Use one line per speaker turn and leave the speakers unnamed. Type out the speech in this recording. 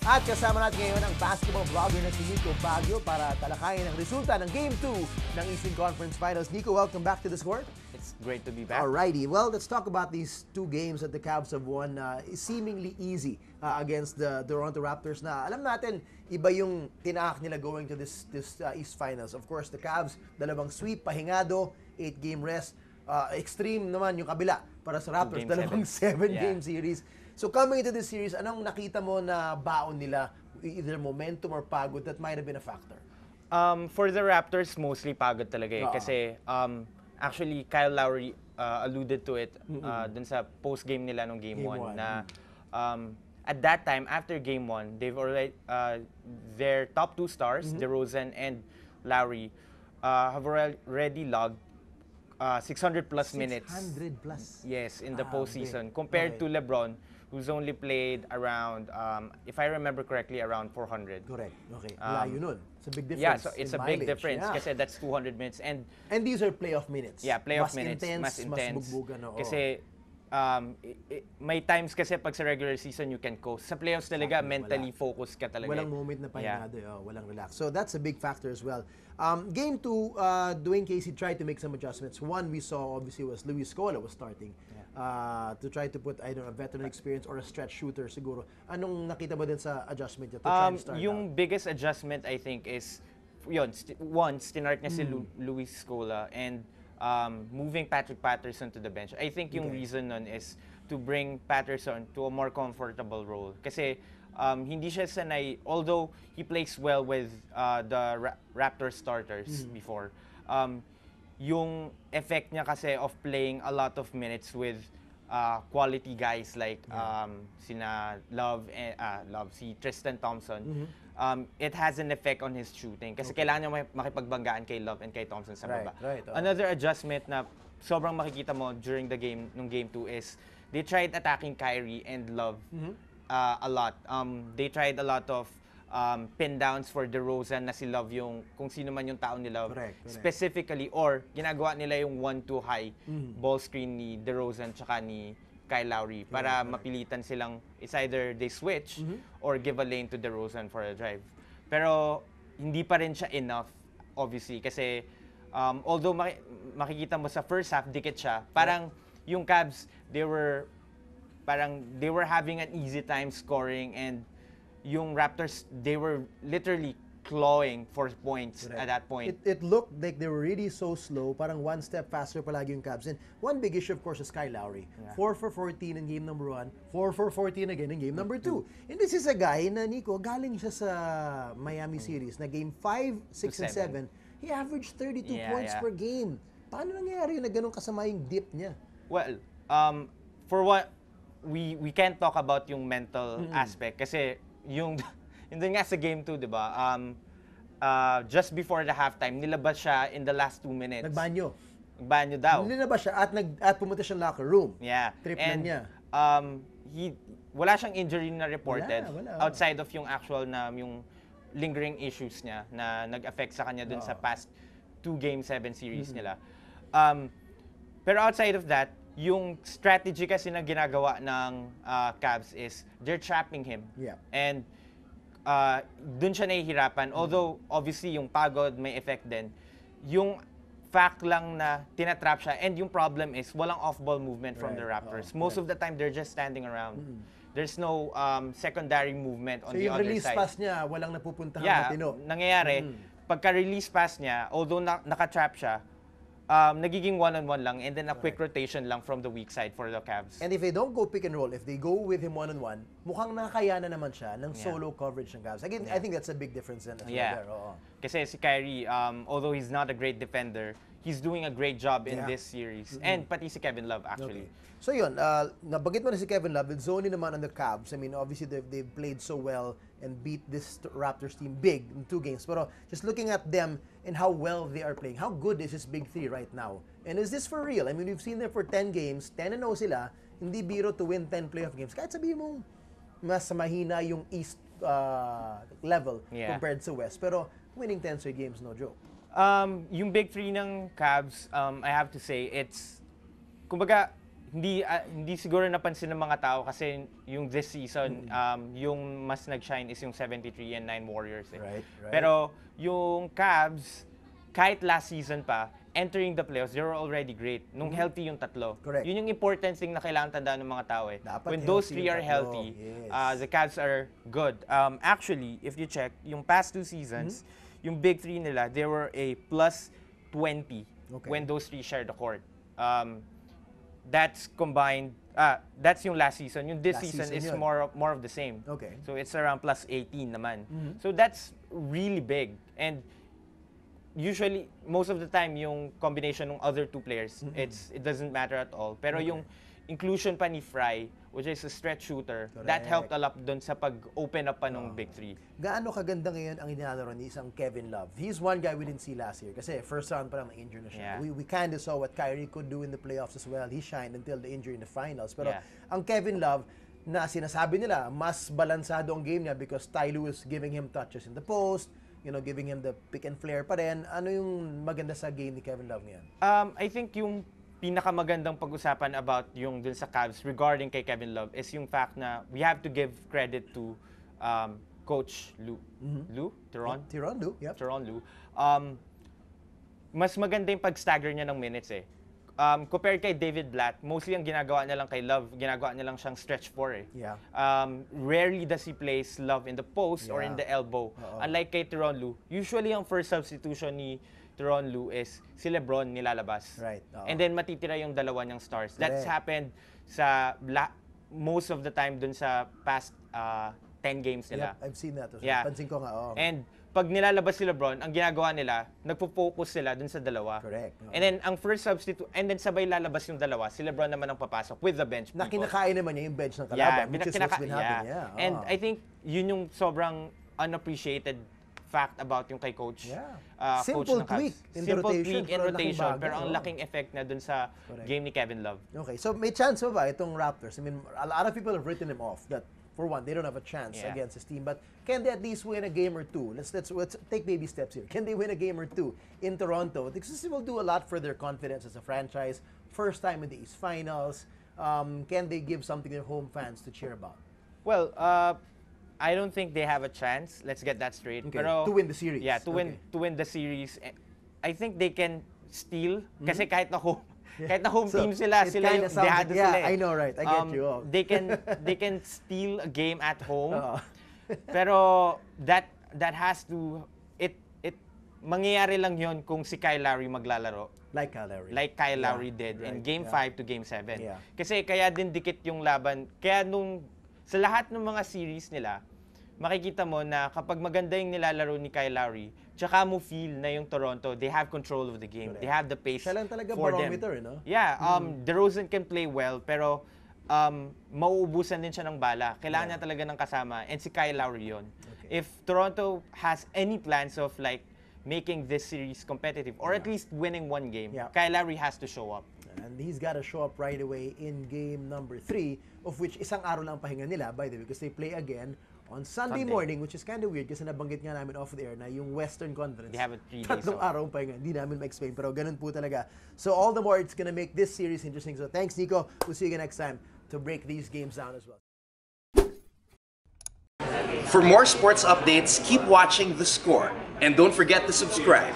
At kasama natin ngayon ang basketball vlogger na si Nico Baguio para talakayin ang resulta ng Game 2 ng Eastern Conference Finals. Nico, welcome back to the Score.
It's great to be back.
Alrighty, well, let's talk about these two games that the Cavs have won seemingly easy against the Toronto Raptors na alam natin, iba yung tinaak nila going to this East Finals. Of course, the Cavs, dalawang sweep, pahingado, 8-game rest. Extreme naman yung kabila para sa Raptors, dalawang 7-game series. So coming into this series, anong nakita mo na baon nila, either momentum or pagod that might have been a factor?
For the Raptors, mostly pagod talaga eh. Kasi actually, Kyle Lowry alluded to it dun sa post-game nila nung Game 1 na at that time, after Game 1, they've already, their top two stars, DeRozan and Lowry, have already logged 600 plus minutes.
600 plus?
Yes, in the postseason. Compared to LeBron, who's only played around, if I remember correctly, around 400.
Correct. Okay. Layo nun. It's a big difference.
Yeah, so it's a big
mileage.
difference kasi that's 200 minutes. And
these are playoff minutes.
yeah, playoff minutes.
Mas intense. Mas bugbugan.
Kasi may times kasi pag sa regular season you can coast. Sa playoffs talaga, mentally focused ka talaga.
Walang moment na pahinado. Walang relax. So that's a big factor as well. Game 2, Dwayne Casey tried to make some adjustments. One we saw obviously was Luis Scola was starting to try to put, I don't know, a veteran experience or a stretch shooter siguro. Anong nakita mo din sa adjustment niya to try to start
yung
out?
biggest adjustment I think is, yun, once tinart niya si Luis Scola and moving Patrick Patterson to the bench. I think yung reason nun is to bring Patterson to a more comfortable role. Kasi hindi siya sanay, although he plays well with the Raptors starters before, yung effect niya kasi of playing a lot of minutes with quality guys like sina si Tristan Thompson, it has an effect on his shooting. Kasi kailangan niya makipagbanggaan kay Love and kay Thompson sa baba. Another adjustment na sobrang makikita mo during the game, nung Game 2 is they tried attacking Kyrie and Love a lot. They tried a lot of pin downs for DeRozan na si Love yung kung sino man yung tao ni Love. Correct. Specifically, or ginagawa nila yung 1-2 high ball screen ni DeRozan tsaka ni Kyle Lowry para mapilitan silang, it's either they switch or give a lane to DeRozan for a drive. Pero hindi pa rin siya enough, obviously, kasi although makikita mo sa first half, dikit siya, parang yung Cavs, they were having an easy time scoring, and yung Raptors, they were literally clawing for points at that point.
It looked like they were really so slow, parang one step faster palagi yung Cavs. And one big issue, of course, is Kyle Lowry. 4 for 14 in game number 1, 4 for 14 again in game number 2. And this is a guy na, Nico, galing siya sa Miami series na game 5, 6, and 7. He averaged 32 points per game. Paano nangyari na ganun kasama yung dip niya?
Well, for what, we can't talk about yung mental aspect kasi yung doon nga sa game 2, di ba? Just before the halftime, nilabas siya in the last 2 minutes.
Nagbanyo.
Nagbanyo daw.
Nilabas siya at pumunta siyang locker room.
Yeah.
Trip na niya.
Wala siyang injury na reported
wala.
outside of yung actual na yung lingering issues niya na nag-affect sa kanya dun sa past 2-game 7 series nila. Pero outside of that, yung strategy kasi na ginagawa ng Cavs is they're trapping him.
Yeah.
And dun siya nahihirapan. Although, obviously, yung pagod may effect din. Yung fact lang na tinatrap siya, and yung problem is walang off-ball movement from the Raptors. Most of the time, they're just standing around. There's no secondary movement on the other side. So yung release
pass niya, walang napupuntahan matino.
Nangyayari, pagka-release pass niya, although naka-trap siya, nagiging one-on-one lang, and then a quick rotation lang from the weak side for the Cavs.
And if they don't go pick and roll, if they go with him one-on-one, mukhang nakakayanan naman siya ng solo coverage ng Cavs. Again, I think that's a big difference then as well there.
Kasi si Kyrie, although he's not a great defender, he's doing a great job in this series. And pati si Kevin Love, actually.
So yun, nabanggit mo na si Kevin Love, it's only naman on the Cavs. I mean, obviously, they've played so well and beat this Raptors team big in 2 games. Pero just looking at them and how well they are playing, how good is this big 3 right now? And is this for real? I mean, we've seen them for 10 games, 10-0 sila, hindi biro to win 10 playoff games. Kahit sabihin mong mas mahina yung East level compared sa West. Pero winning 10 straight games, no joke.
Yung big 3 ng Cavs, I have to say, it's, kumbaga, hindi siguro napansin ng mga tao kasi yung this season, yung mas nag-shine is yung 73 and 9 Warriors. Eh.
Right.
Pero yung Cavs, kahit last season pa, entering the playoffs, they were already great. Nung healthy yung tatlo.
Correct.
Yun yung important thing na kailangan tandaan ng mga tao. Eh.
Dapat
When those
healthy
three
yung
are
tatlo.
healthy,
Yes.
the Cavs are good. Actually, if you check, yung past 2 seasons, yung big three nila, they were a plus 20 when those three shared the court. That's combined, that's yung last season. Yung this season is
yun.
more of the same.
Okay.
So it's around plus 18 naman. So that's really big. And usually, most of the time, yung combination ng other two players, it doesn't matter at all. Pero yung inclusion pa ni Fry, which is a stretch shooter, that helped a lot dun sa pag-open up pa ng big three.
Gaano kaganda ngayon ang inalaro ni isang Kevin Love? He's one guy we didn't see last year kasi first round pa lang na-injure na siya.
Yeah.
We kind of saw what Kyrie could do in the playoffs as well. He shined until the injury in the finals. Pero
Yeah.
ang Kevin Love, na sinasabi nila, mas balansado ang game niya because Ty Lue is giving him touches in the post, giving him the pick and flare pa rin. Ano yung maganda sa game ni Kevin Love ngayon?
I think yung pinakamagandang pag-usapan about yung dun sa Cavs regarding kay Kevin Love is yung fact na we have to give credit to Coach Lue. Lue? Tyronn?
Tyronn Lue, yep.
Tyronn Lue. Mas maganda yung pag-stagger niya ng minutes eh. Compared kay David Blatt, mostly ang ginagawa niya lang kay Love, ginagawa niya lang siyang stretch 4 eh.
Yeah.
Rarely does he place Love in the post or in the elbow. Unlike kay Tyronn Lue, usually ang first substitution ni Tyronn Lue is si LeBron nilalabas.
Right.
And then matitira yung dalawa niyang stars. That's happened sa most of the time dun sa past 10 games nila.
Yep, I've seen that.
Yeah.
Pansin ko nga,
And pag nilalabas si LeBron, ang ginagawa nila, nagpo-focus sila dun sa dalawa.
Correct.
And then ang first substitute, and then sabay lalabas yung dalawa, si LeBron naman ang papasok with the bench people.
na kinakain naman niya yung bench ng kalaban, which is what's been happening. Yeah.
And I think yun yung sobrang unappreciated fact about yung kay coach.
Yeah.
Coach
Simple
ng Cavs.
tweak in the
Simple
rotation,
tweak in
pero laking
rotation,
bagay,
pero ang laking effect na dun sa game ni Kevin Love.
Okay, so may chance ba itong Raptors? I mean, a lot of people have written him off that for one, they don't have a chance against his team. But can they at least win a game or two? Let's take baby steps here. Can they win a game or two in Toronto? This will do a lot for their confidence as a franchise. First time in the East Finals. Can they give something to their home fans to cheer about?
Well, I don't think they have a chance. Let's get that straight.
Okay.
Pero,
To win the series.
Yeah, to win the series. I think they can steal kasi kahit na home
So,
team sila
it
yung
kinda sounds
dehado
like-
sila.
yeah, I know, right. I get you. Oh.
They can steal a game at home. Pero that has to it mangyayari lang yon kung si Kyle Lowry maglalaro.
Like Kyle Lowry.
Did in
Right,
Game 5 to Game 7.
Yeah.
Kasi kaya din dikit yung laban. Kaya sa lahat ng mga series nila, makikita mo na kapag maganda yung nilalaro ni Kyle Lowry, tsaka mo feel na yung Toronto, they have control of the game.
Correct.
They have the pace
Siya lang talaga
for
barometer,
them.
no?
Yeah, DeRozan can play well, pero mauubusan din siya ng bala. Kailangan niya talaga ng kasama, and si Kyle Lowry yun.
Okay.
If Toronto has any plans of like making this series competitive, or at least winning one game, Kyle Lowry has to show up.
And he's got to show up right away in game number 3, of which isang araw lang pahinga nila, by the way, because they play again on Sunday morning, which is kind of weird kasi nabanggit nga namin off the air na yung Western Conference,
They have a 3 days
tatlong
off.
araw pa nga, hindi namin ma-explain, pero ganun po talaga. So all the more, it's gonna make this series interesting. So thanks, Nico. We'll see you again next time to break these games down as well.
For more sports updates, keep watching The Score. And don't forget to subscribe.